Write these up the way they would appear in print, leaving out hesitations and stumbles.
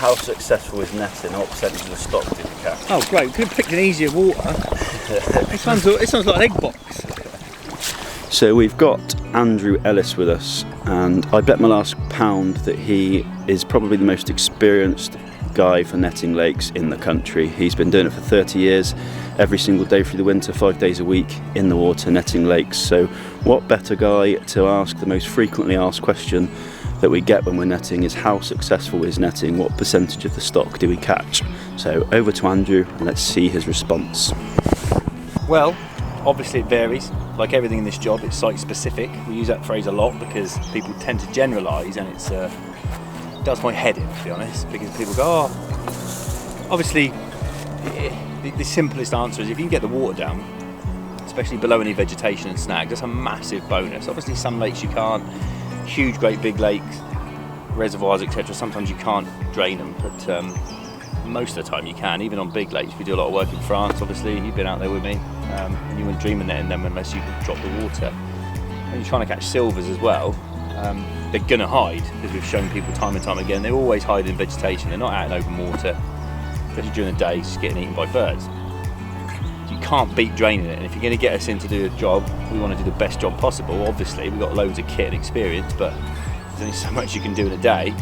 how successful is netting? What percentage of the stock did you catch? Oh great, we could have picked an easier water. It sounds like an egg box. So we've got Andrew Ellis with us, and I bet my last pound that he is probably the most experienced guy for netting lakes in the country. He's been doing it for 30 years, every single day through the winter, 5 days a week in the water netting lakes. So what better guy to ask the most frequently asked question that we get when we're netting is how successful is netting? What percentage of the stock do we catch? So over to Andrew and let's see his response. Well, obviously it varies. Like everything in this job, it's site specific. We use that phrase a lot because people tend to generalise, and it does my head in, to be honest, because people go, oh, obviously the simplest answer is if you can get the water down, especially below any vegetation and snags, that's a massive bonus. Obviously some lakes you can't, huge great big lakes, reservoirs, etc., sometimes you can't drain them, but most of the time you can. Even on big lakes, we do a lot of work in France, obviously, you've been out there with me, and you wouldn't dream of netting them unless you could drop the water. When you're trying to catch silvers as well, they're going to hide, as we've shown people time and time again. They always hide in vegetation, they're not out in open water, especially during the day, just getting eaten by birds. You can't beat draining it, and if you're going to get us in to do a job, we want to do the best job possible. Obviously, we've got loads of kit and experience, but there's only so much you can do in a day.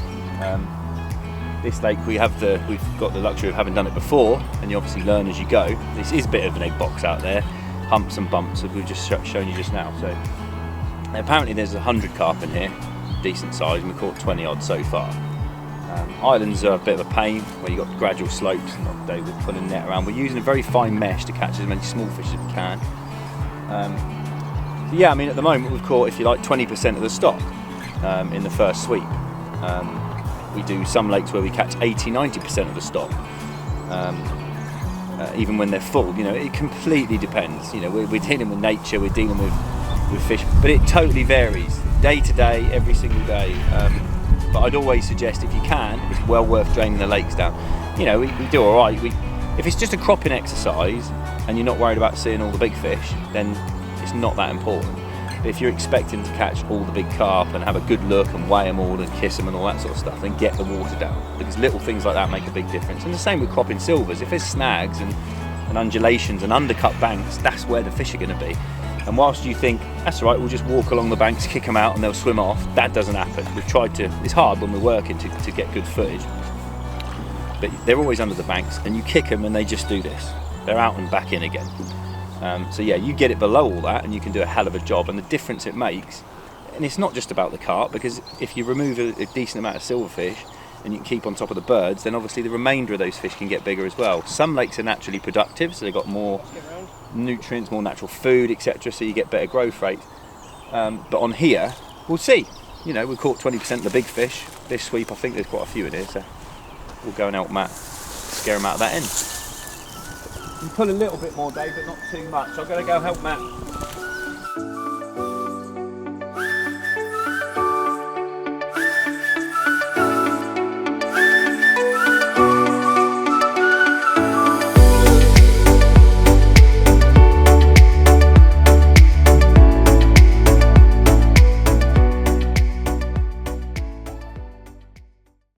This lake, we've got the luxury of having done it before, and you obviously learn as you go. This is a bit of an egg box out there, humps and bumps, as we've just shown you just now. So apparently there's 100 carp in here, decent size, and we caught 20 odd so far. Islands are a bit of a pain, where you've got gradual slopes, and not day we're pulling net around. We're using a very fine mesh to catch as many small fish as we can. So yeah, I mean at the moment we've caught, if you like, 20% of the stock in the first sweep. We do some lakes where we catch 80-90% of the stock, even when they're full. You know, it completely depends. You know, we're dealing with nature, we're dealing with fish, but it totally varies day to day, every single day. But I'd always suggest, if you can, it's well worth draining the lakes down. You know, we do all right. If it's just a cropping exercise and you're not worried about seeing all the big fish, then it's not that important. But if you're expecting to catch all the big carp and have a good look and weigh them all and kiss them and all that sort of stuff, then get the water down, because little things like that make a big difference. And the same with cropping silvers. If there's snags and undulations and undercut banks, that's where the fish are going to be. And whilst you think, that's all right, we'll just walk along the banks, kick them out and they'll swim off, that doesn't happen. We've tried to, it's hard when we're working to get good footage, but they're always under the banks, and you kick them and they just do this. They're out and back in again. So yeah, you get it below all that and you can do a hell of a job, and the difference it makes, and it's not just about the carp, because if you remove a decent amount of silverfish and you can keep on top of the birds, then obviously the remainder of those fish can get bigger as well. Some lakes are naturally productive, so they've got more nutrients, more natural food, etc., so you get better growth rate. But on here, we'll see. You know, we caught 20% of the big fish this sweep. I think there's quite a few in here, so we'll go and help Matt scare him out of that end. You pull a little bit more, Dave, but not too much. I'm going to go help Matt